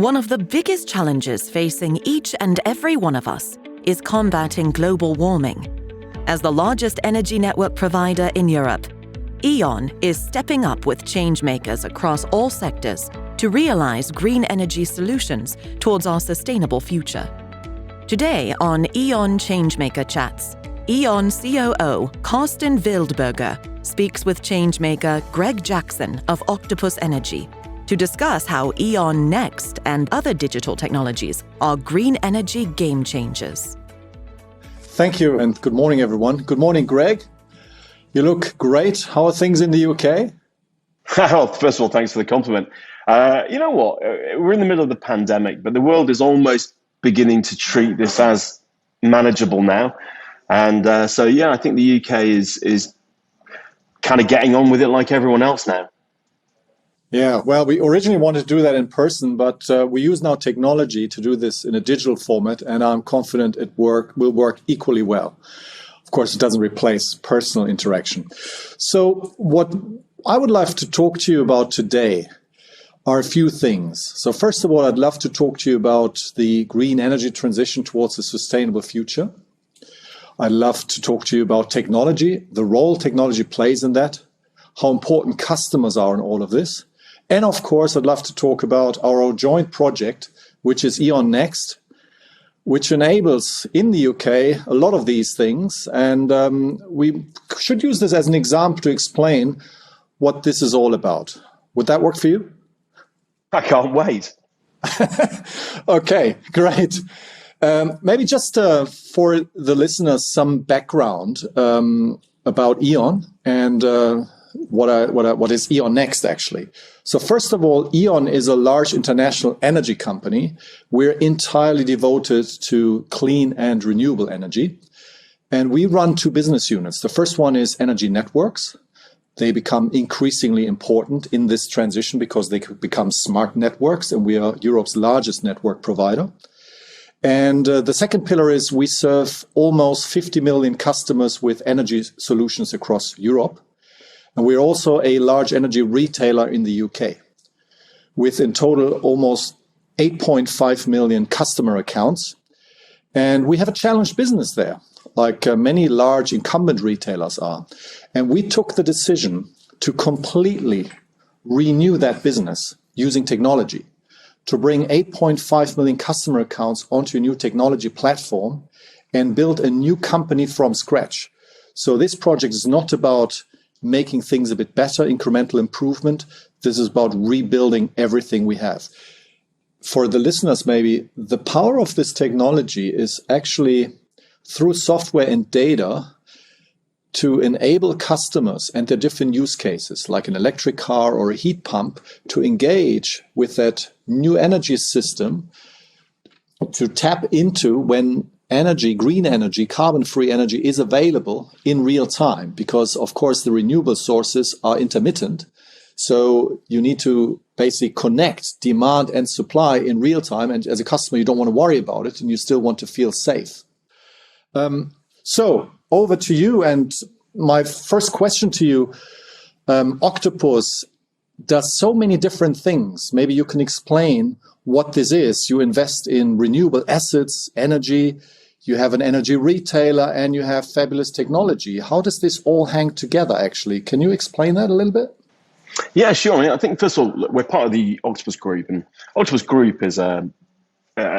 One of the biggest challenges facing each and every one of us is combating global warming. As the largest energy network provider in Europe, E.ON is stepping up with changemakers across all sectors to realize green energy solutions towards our sustainable future. Today on E.ON Changemaker Chats, E.ON COO Karsten Wildberger speaks with changemaker Greg Jackson of Octopus Energy to discuss how E.ON Next and other digital technologies are green energy game changers. Thank you, and good morning, everyone. Good morning, Greg. You look great. How are things in the UK? Well, first of all, thanks for the compliment. You know what? We're in the middle of the pandemic, but the world is almost beginning to treat this as manageable now. And I think the UK is kind of getting on with it like everyone else now. Yeah, well, we originally wanted to do that in person, but we use now technology to do this in a digital format, and I'm confident it will work equally well. Of course, it doesn't replace personal interaction. So what I would love to talk to you about today are a few things. So first of all, I'd love to talk to you about the green energy transition towards a sustainable future. I'd love to talk to you about technology, the role technology plays in that, how important customers are in all of this. And of course, I'd love to talk about our joint project, which is E.ON Next, which enables in the UK a lot of these things. And we should use this as an example to explain what this is all about. Would that work for you? I can't wait. Okay, great. Maybe just for the listeners, some background about E.ON and what is E.ON Next, actually. So first of all, E.ON is a large international energy company. We're entirely devoted to clean and renewable energy. And we run two business units. The first one is energy networks. They become increasingly important in this transition because they could become smart networks, and we are Europe's largest network provider. And the second pillar is we serve almost 50 million customers with energy solutions across Europe. And we're also a large energy retailer in the UK, with in total almost 8.5 million customer accounts. And we have a challenged business there, like many large incumbent retailers are. And we took the decision to completely renew that business using technology, to bring 8.5 million customer accounts onto a new technology platform and build a new company from scratch. So this project is not about making things a bit better, incremental improvement. This is about rebuilding everything we have. For the listeners, maybe, the power of this technology is actually through software and data to enable customers and their different use cases, like an electric car or a heat pump, to engage with that new energy system, to tap into when energy, green energy, carbon-free energy is available in real time, because of course the renewable sources are intermittent. So you need to basically connect demand and supply in real time. And as a customer, you don't want to worry about it and you still want to feel safe. So over to you. And my first question to you, Octopus does so many different things. Maybe you can explain what this is. You invest in renewable assets, energy. You have an energy retailer and you have fabulous technology. How does this all hang together, actually? Can you explain that a little bit? Yeah, sure. I think, first of all, we're part of the Octopus Group. And Octopus Group is an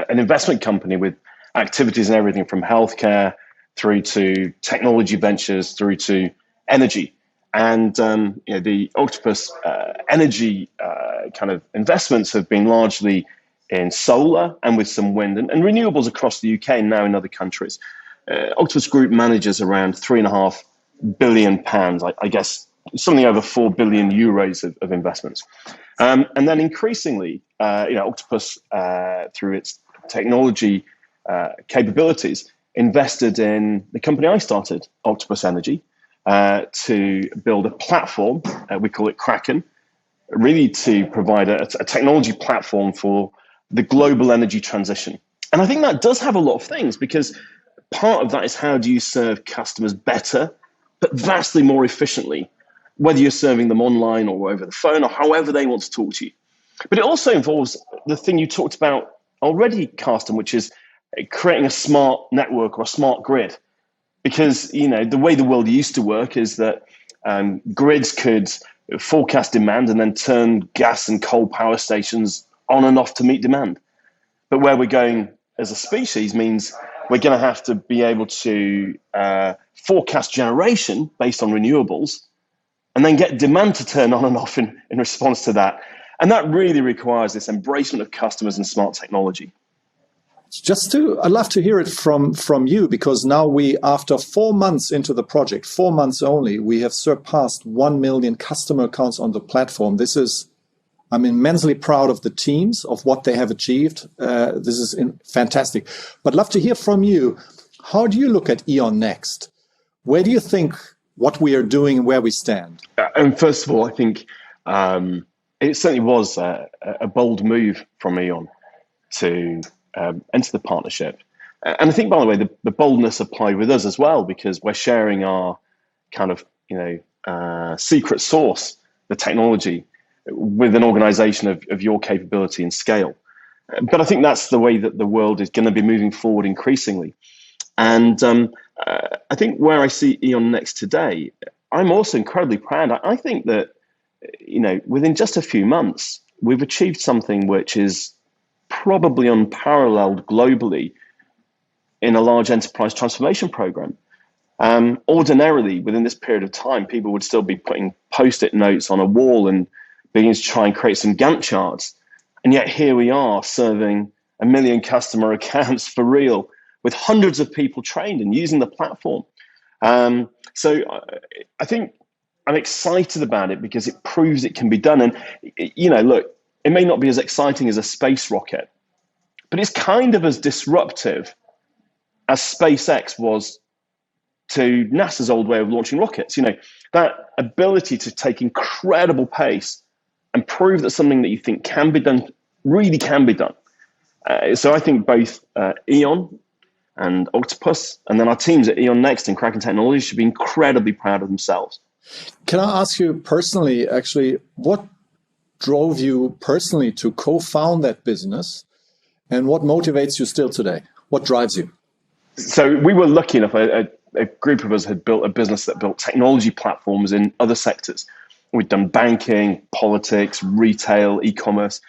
investment company with activities in everything from healthcare through to technology ventures through to energy. And the Octopus Energy kind of investments have been largely in solar and with some wind and renewables across the UK and now in other countries. Octopus Group manages around £3.5 billion, I guess something over 4 billion euros of investments. And then increasingly, Octopus, through its technology capabilities, invested in the company I started, Octopus Energy, to build a platform, we call it Kraken, really to provide a technology platform for the global energy transition. And I think that does have a lot of things, because part of that is how do you serve customers better, but vastly more efficiently, whether you're serving them online or over the phone or however they want to talk to you. But it also involves the thing you talked about already, Karsten, which is creating a smart network or a smart grid. Because, the way the world used to work is that grids could forecast demand and then turn gas and coal power stations on and off to meet demand. But where we're going as a species means we're going to have to be able to forecast generation based on renewables and then get demand to turn on and off in response to that. And that really requires this embracement of customers and smart technology. I'd love to hear it from you, because now after 4 months into the project, 4 months only, we have surpassed 1 million customer accounts on the platform. I'm immensely proud of the teams, of what they have achieved. This is fantastic. But love to hear from you. How do you look at E.ON Next? Where do you think what we are doing and where we stand? And first of all, I think it certainly was a bold move from E.ON to enter the partnership. And I think, by the way, the boldness applied with us as well, because we're sharing our kind of, secret sauce, the technology, with an organization of your capability and scale. But I think that's the way that the world is going to be moving forward increasingly. And I think where I see E.ON Next today, I'm also incredibly proud. I think that, within just a few months, we've achieved something which is probably unparalleled globally in a large enterprise transformation program. Ordinarily, within this period of time, people would still be putting post-it notes on a wall and beginning to try and create some Gantt charts. And yet here we are serving 1 million customer accounts for real, with hundreds of people trained and using the platform. So I think I'm excited about it because it proves it can be done. And, look, it may not be as exciting as a space rocket, but it's kind of as disruptive as SpaceX was to NASA's old way of launching rockets. That ability to take incredible pace and prove that something that you think can be done really can be done. So I think both E.ON and Octopus, and then our teams at E.ON Next and Kraken Technology should be incredibly proud of themselves. Can I ask you personally, actually, what drove you personally to co-found that business, and what motivates you still today? What drives you? So we were lucky enough, a group of us had built a business that built technology platforms in other sectors. We'd done banking, politics, retail, e-commerce.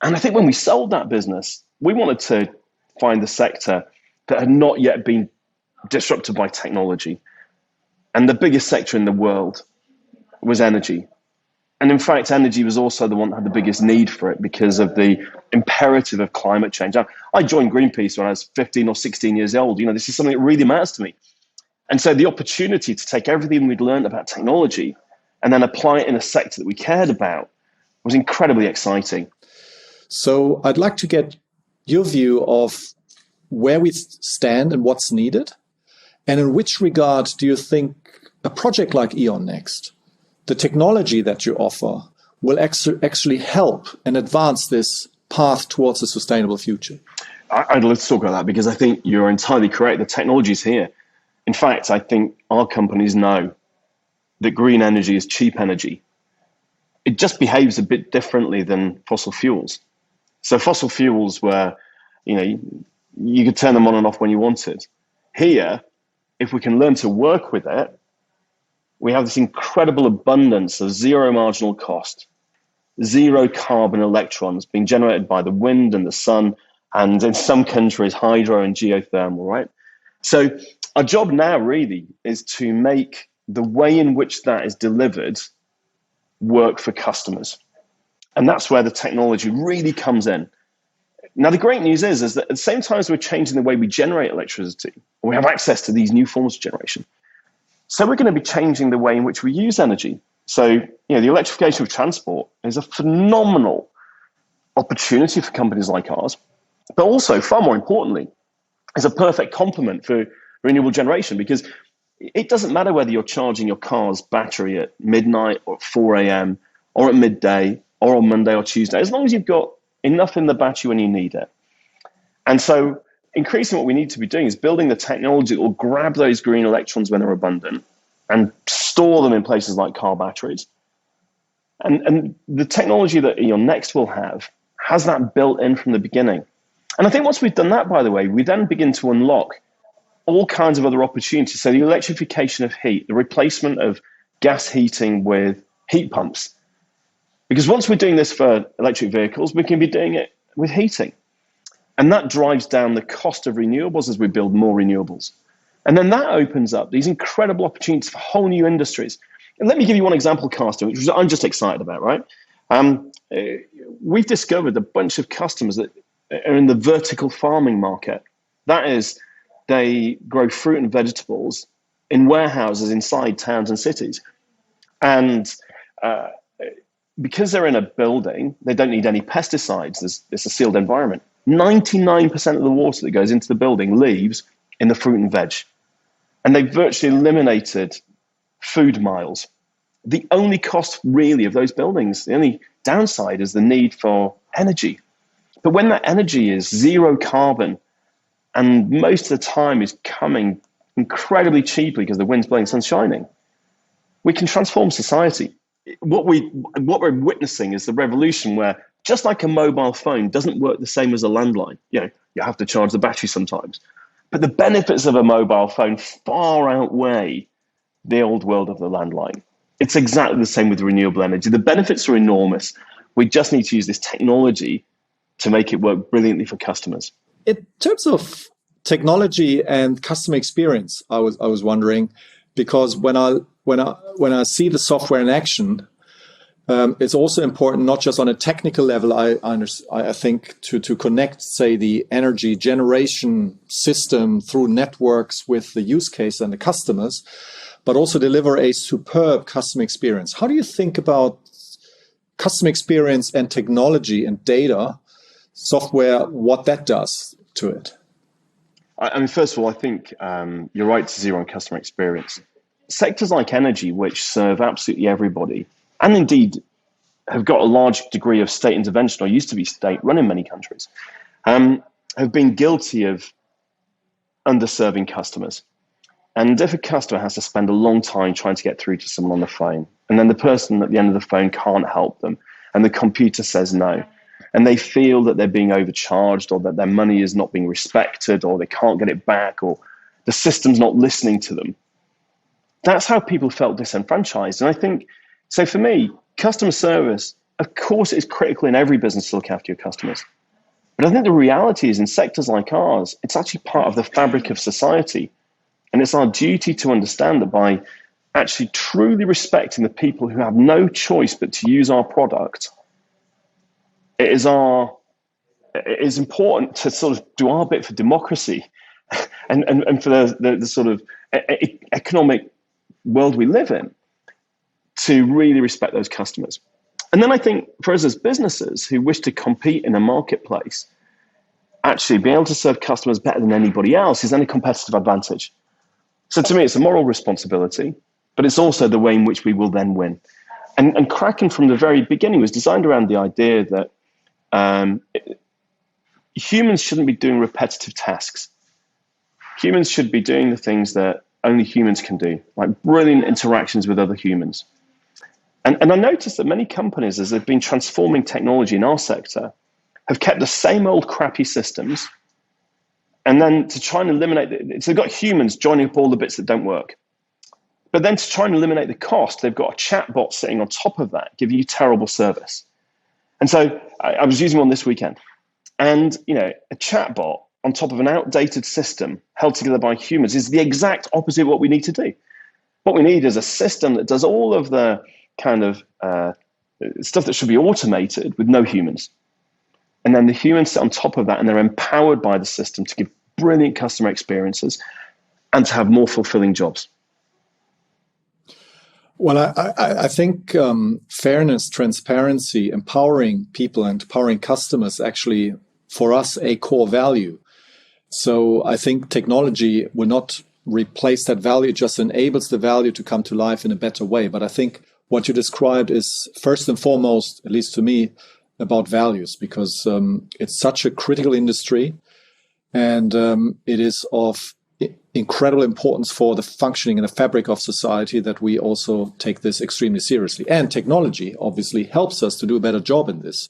And I think when we sold that business, we wanted to find the sector that had not yet been disrupted by technology. And the biggest sector in the world was energy. And in fact, energy was also the one that had the biggest need for it because of the imperative of climate change. Now, I joined Greenpeace when I was 15 or 16 years old. This is something that really matters to me. And so the opportunity to take everything we'd learned about technology and then apply it in a sector that we cared about was incredibly exciting. So I'd like to get your view of where we stand and what's needed. And in which regard do you think a project like E.ON Next, the technology that you offer, will actually help and advance this path towards a sustainable future? I'd love to talk about that because I think you're entirely correct. The technology is here. In fact, I think our companies know that green energy is cheap energy. It just behaves a bit differently than fossil fuels. So fossil fuels were, you could turn them on and off when you wanted. Here, if we can learn to work with it, we have this incredible abundance of zero marginal cost, zero carbon electrons being generated by the wind and the sun, and in some countries, hydro and geothermal, right? So our job now really is to make the way in which that is delivered work for customers. And that's where the technology really comes in. Now, the great news is that at the same time as we're changing the way we generate electricity, we have access to these new forms of generation. So we're going to be changing the way in which we use energy. So, the electrification of transport is a phenomenal opportunity for companies like ours, but also, far more importantly, is a perfect complement for renewable generation, because it doesn't matter whether you're charging your car's battery at midnight or at 4 a.m. or at midday or on Monday or Tuesday, as long as you've got enough in the battery when you need it. And so increasingly what we need to be doing is building the technology that will grab those green electrons when they're abundant and store them in places like car batteries, And the technology that E.ON Next will have has that built in from the beginning. And I think once we've done that, by the way, we then begin to unlock all kinds of other opportunities. So the electrification of heat, the replacement of gas heating with heat pumps. Because once we're doing this for electric vehicles, we can be doing it with heating. And that drives down the cost of renewables as we build more renewables. And then that opens up these incredible opportunities for whole new industries. And let me give you one example, Karsten, which I'm just excited about, right? We've discovered a bunch of customers that are in the vertical farming market. That is, they grow fruit and vegetables in warehouses inside towns and cities. And because they're in a building, they don't need any pesticides. It's a sealed environment. 99% of the water that goes into the building leaves in the fruit and veg. And they've virtually eliminated food miles. The only cost really of those buildings, the only downside is the need for energy. But when that energy is zero carbon and most of the time is coming incredibly cheaply because the wind's blowing, sun's shining, we can transform society. What we're witnessing is the revolution where just like a mobile phone doesn't work the same as a landline. You have to charge the battery sometimes. But the benefits of a mobile phone far outweigh the old world of the landline. It's exactly the same with renewable energy. The benefits are enormous. We just need to use this technology to make it work brilliantly for customers. In terms of technology and customer experience, I was wondering, because when I see the software in action, it's also important not just on a technical level. I think to connect, say, the energy generation system through networks with the use case and the customers, but also deliver a superb customer experience. How do you think about customer experience and technology and data, software, what that does to it? I mean, first of all, I think you're right to zero on customer experience. Sectors like energy, which serve absolutely everybody, and indeed have got a large degree of state intervention, or used to be state-run in many countries, have been guilty of underserving customers. And if a customer has to spend a long time trying to get through to someone on the phone, and then the person at the end of the phone can't help them, and the computer says no, and they feel that they're being overcharged, or that their money is not being respected, or they can't get it back, or the system's not listening to them, that's how people felt disenfranchised. And I think, so for me, customer service, of course, is critical in every business to look after your customers. But I think the reality is in sectors like ours, it's actually part of the fabric of society. And it's our duty to understand that by actually truly respecting the people who have no choice but to use our product, it is important to sort of do our bit for democracy and for the sort of economic world we live in, to really respect those customers. And then I think for us as businesses who wish to compete in a marketplace, actually being able to serve customers better than anybody else is then a competitive advantage. So to me, it's a moral responsibility, but it's also the way in which we will then win. And Kraken from the very beginning was designed around the idea that humans shouldn't be doing repetitive tasks. Humans should be doing the things that only humans can do, like brilliant interactions with other humans. And I noticed that many companies, as they've been transforming technology in our sector, have kept the same old crappy systems, and then to try and eliminate it, so they've got humans joining up all the bits that don't work. But then to try and eliminate the cost, they've got a chatbot sitting on top of that, giving you terrible service. And so I was using one this weekend, and a chatbot on top of an outdated system held together by humans is the exact opposite of what we need to do. What we need is a system that does all of the kind of stuff that should be automated with no humans. And then the humans sit on top of that, and they're empowered by the system to give brilliant customer experiences and to have more fulfilling jobs. Well, I think fairness, transparency, empowering people and empowering customers actually, for us, a core value. So I think technology will not replace that value. It just enables the value to come to life in a better way. But I think what you described is first and foremost, at least to me, about values, because it's such a critical industry, and it is of incredible importance for the functioning and the fabric of society that we also take this extremely seriously. And technology obviously helps us to do a better job in this.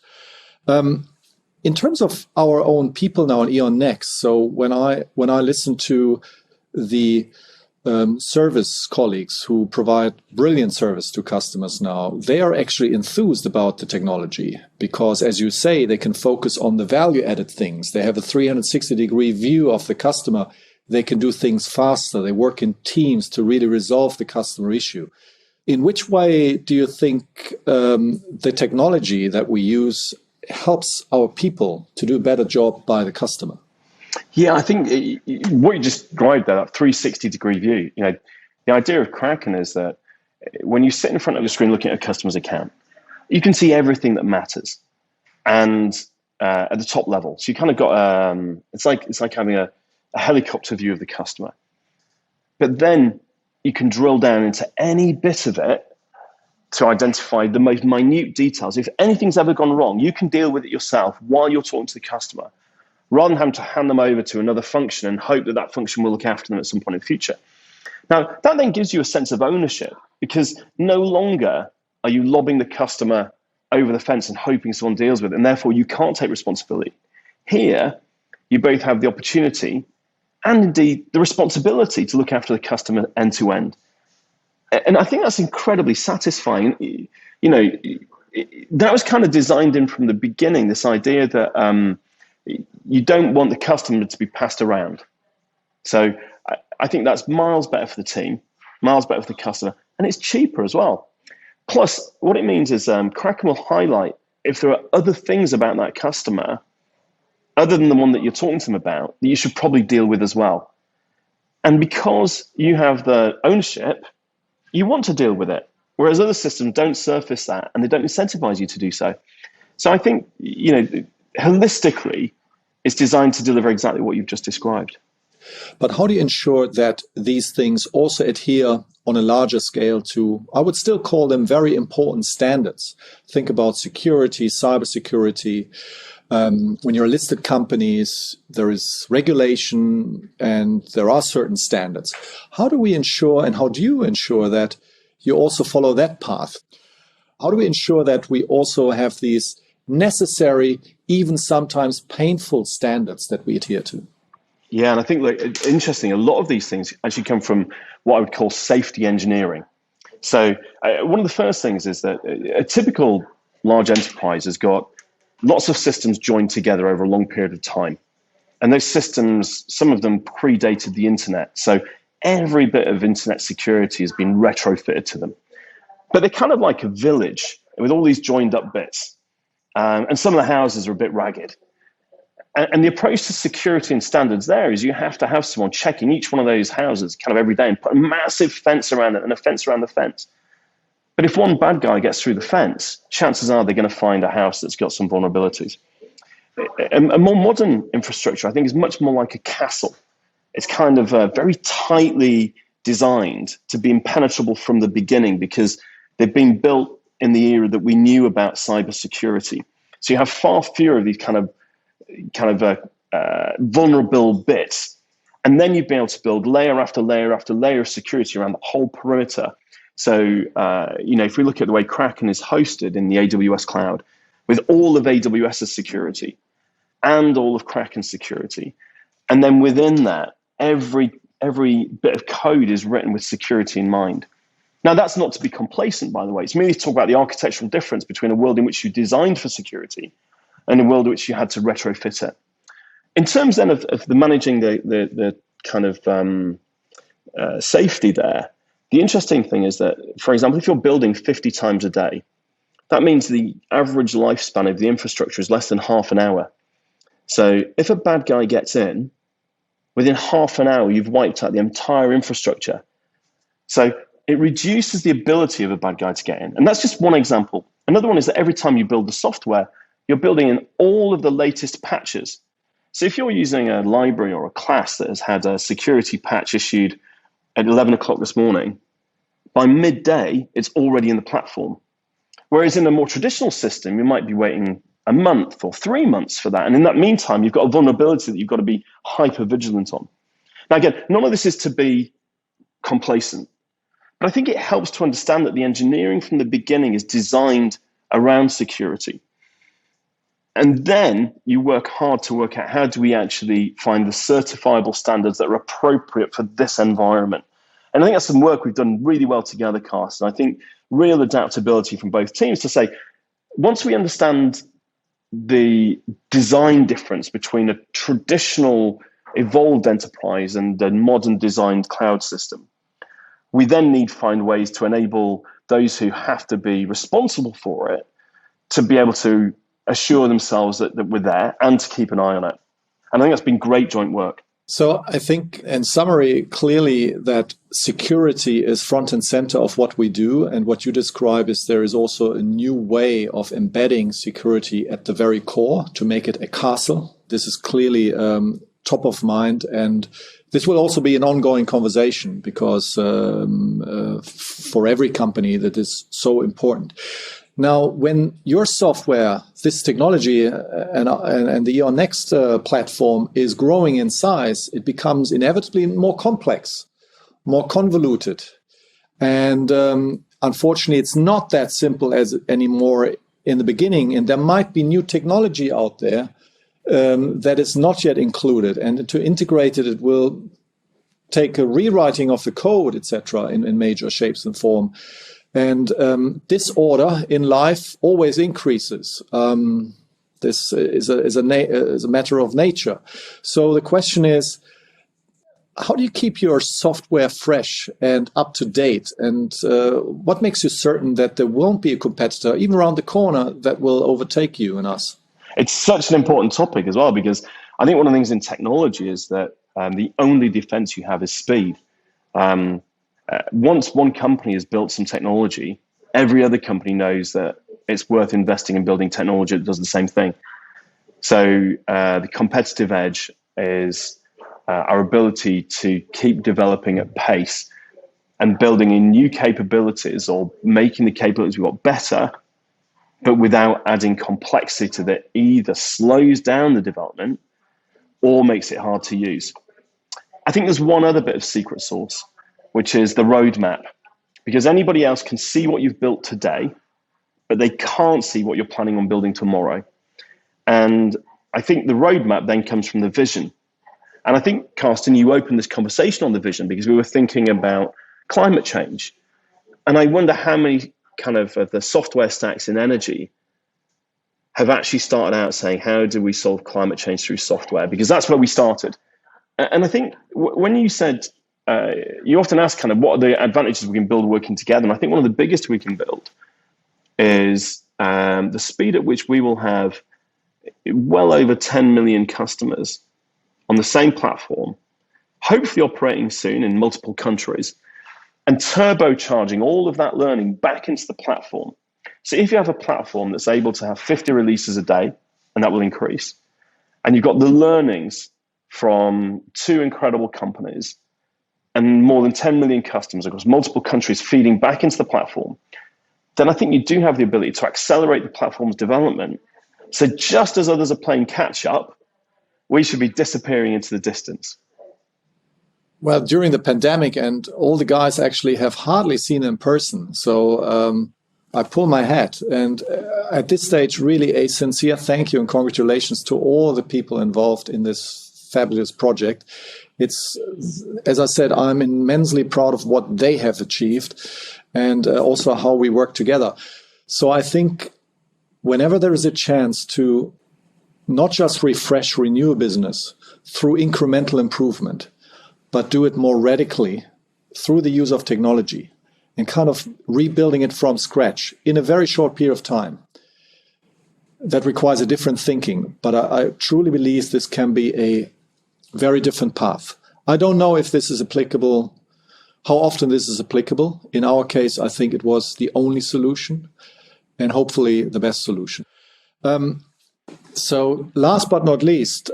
In terms of our own people now in E.ON Next, so when I listen to the service colleagues who provide brilliant service to customers now, they are actually enthused about the technology because, as you say, they can focus on the value-added things. They have a 360-degree view of the customer. They can do things faster. They work in teams to really resolve the customer issue. In which way do you think the technology that we use helps our people to do a better job by the customer? Yeah, I think what you just described there, that 360-degree view, the idea of Kraken is that when you sit in front of a screen looking at a customer's account, you can see everything that matters, and at the top level. So you kind of got it's like having a helicopter view of the customer, but then you can drill down into any bit of it to identify the most minute details. If anything's ever gone wrong, you can deal with it yourself while you're talking to the customer, rather than having to hand them over to another function and hope that that function will look after them at some point in the future. Now, that then gives you a sense of ownership, because no longer are you lobbing the customer over the fence and hoping someone deals with it, and therefore you can't take responsibility. Here, you both have the opportunity and indeed the responsibility to look after the customer end to end. And I think that's incredibly satisfying. That was kind of designed in from the beginning, this idea that you don't want the customer to be passed around. So I think that's miles better for the team, miles better for the customer, and it's cheaper as well. Plus, what it means is Kraken will highlight if there are other things about that customer, other than the one that you're talking to them about, that you should probably deal with as well. And because you have the ownership, you want to deal with it, whereas other systems don't surface that and they don't incentivize you to do so. So I think, holistically, it's designed to deliver exactly what you've just described. But how do you ensure that these things also adhere on a larger scale to, I would still call them very important standards? Think about security, cybersecurity. When you're a listed companies, there is regulation and there are certain standards. How do we ensure, and how do you ensure that you also follow that path? How do we ensure that we also have these necessary, even sometimes painful standards that we adhere to? Yeah, and I think, interesting, a lot of these things actually come from what I would call safety engineering. So one of the first things is that a typical large enterprise has got lots of systems joined together over a long period of time. And those systems, some of them predated the internet. So every bit of internet security has been retrofitted to them. But they're kind of like a village with all these joined up bits. And some of the houses are a bit ragged. And the approach to security and standards there is you have to have someone checking each one of those houses kind of every day and put a massive fence around it and a fence around the fence. But if one bad guy gets through the fence, chances are they're going to find a house that's got some vulnerabilities. A more modern infrastructure, I think, is much more like a castle. It's kind of very tightly designed to be impenetrable from the beginning because they've been built in the era that we knew about cybersecurity. So you have far fewer of these kind of vulnerable bits. And then you'd be able to build layer after layer after layer of security around the whole perimeter. So, if we look at the way Kraken is hosted in the AWS cloud, with all of AWS's security and all of Kraken's security, and then within that, every bit of code is written with security in mind. Now, that's not to be complacent, by the way. It's merely to talk about the architectural difference between a world in which you designed for security and a world in which you had to retrofit it. In terms then of the managing the kind of safety there, the interesting thing is that, for example, if you're building 50 times a day, that means the average lifespan of the infrastructure is less than half an hour. So if a bad guy gets in, within half an hour, you've wiped out the entire infrastructure. So it reduces the ability of a bad guy to get in. And that's just one example. Another one is that every time you build the software, you're building in all of the latest patches. So if you're using a library or a class that has had a security patch issued at 11 o'clock this morning, by midday, it's already in the platform. Whereas in a more traditional system, you might be waiting a month or 3 months for that. And in that meantime, you've got a vulnerability that you've got to be hyper vigilant on. Now, again, none of this is to be complacent, but I think it helps to understand that the engineering from the beginning is designed around security. And then you work hard to work out how do we actually find the certifiable standards that are appropriate for this environment. And I think that's some work we've done really well together, Karsten. I think real adaptability from both teams to say, once we understand the design difference between a traditional evolved enterprise and a modern designed cloud system, we then need to find ways to enable those who have to be responsible for it to be able to assure themselves that we're there and to keep an eye on it. And I think that's been great joint work. So I think, in summary, clearly that security is front and center of what we do. And what you describe is there is also a new way of embedding security at the very core to make it a castle. This is clearly top of mind. And this will also be an ongoing conversation because for every company that is so important. Now, when your software, this technology and the E.ON Next platform is growing in size, it becomes inevitably more complex, more convoluted. And unfortunately, it's not that simple as anymore in the beginning. And there might be new technology out there that is not yet included. And to integrate it, it will take a rewriting of the code, etc., in major shapes and form. And disorder in life always increases. This is a matter of nature. So the question is, how do you keep your software fresh and up to date? And what makes you certain that there won't be a competitor, even around the corner, that will overtake you and us? It's such an important topic as well, because I think one of the things in technology is that the only defense you have is speed. Once one company has built some technology, every other company knows that it's worth investing in building technology that does the same thing. So the competitive edge is our ability to keep developing at pace and building in new capabilities or making the capabilities we've got better, but without adding complexity that either slows down the development or makes it hard to use. I think there's one other bit of secret sauce, which is the roadmap, because anybody else can see what you've built today, but they can't see what you're planning on building tomorrow. And I think the roadmap then comes from the vision. And I think, Karsten, you opened this conversation on the vision because we were thinking about climate change. And I wonder how many kind of the software stacks in energy have actually started out saying, how do we solve climate change through software? Because that's where we started. And I think when you said, you often ask kind of what are the advantages we can build working together. And I think one of the biggest we can build is the speed at which we will have well over 10 million customers on the same platform, hopefully operating soon in multiple countries, and turbocharging all of that learning back into the platform. So if you have a platform that's able to have 50 releases a day, and that will increase, and you've got the learnings from 2 incredible companies and more than 10 million customers across multiple countries feeding back into the platform, then I think you do have the ability to accelerate the platform's development. So just as others are playing catch up, we should be disappearing into the distance. Well, during the pandemic, and all the guys actually have hardly seen in person. So I pull my hat. And at this stage, really a sincere thank you and congratulations to all the people involved in this fabulous project. It's, as I said, I'm immensely proud of what they have achieved and also how we work together. So I think whenever there is a chance to not just refresh, renew a business through incremental improvement, but do it more radically through the use of technology and kind of rebuilding it from scratch in a very short period of time, that requires a different thinking. But I truly believe this can be a very different path. I don't know if this is applicable, how often this is applicable. In our case, I think it was the only solution and hopefully the best solution. So last but not least,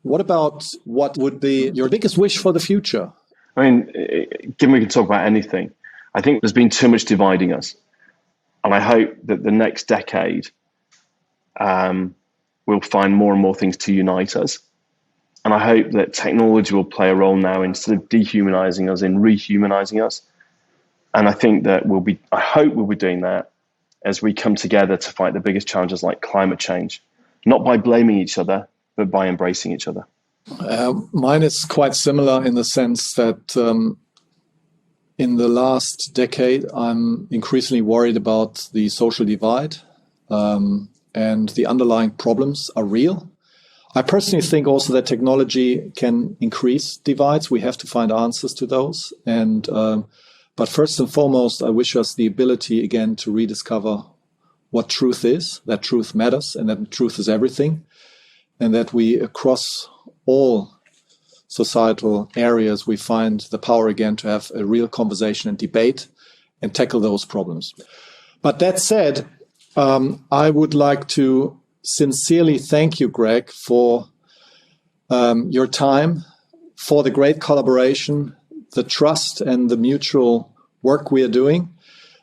what about what would be your biggest wish for the future? I mean, given we can talk about anything, I think there's been too much dividing us. And I hope that the next decade we'll find more and more things to unite us. And I hope that technology will play a role now instead of dehumanizing us, in rehumanizing us. And I think that I hope we'll be doing that as we come together to fight the biggest challenges like climate change, not by blaming each other, but by embracing each other. Mine is quite similar in the sense that in the last decade, I'm increasingly worried about the social divide, and the underlying problems are real. I personally think also that technology can increase divides. We have to find answers to those. But first and foremost, I wish us the ability again to rediscover what truth is, that truth matters, and that truth is everything, and that we, across all societal areas, we find the power again to have a real conversation and debate and tackle those problems. But that said, I would like to sincerely thank you, Greg, for your time, for the great collaboration, the trust and the mutual work we are doing.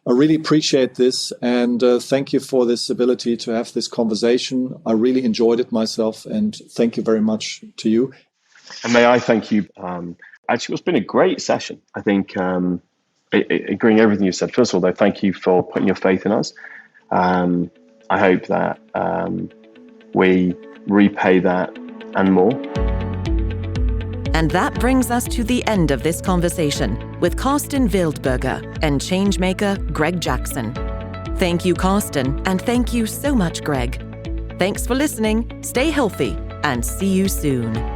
I really appreciate this, and thank you for this ability to have this conversation. I really enjoyed it myself, and thank you very much to you. And may I thank you. Actually, it's been a great session. I think, agreeing everything you said, first of all, though, thank you for putting your faith in us. I hope that we repay that and more. And that brings us to the end of this conversation with Karsten Wildberger and changemaker Greg Jackson. Thank you, Karsten, and thank you so much, Greg. Thanks for listening, stay healthy, and see you soon.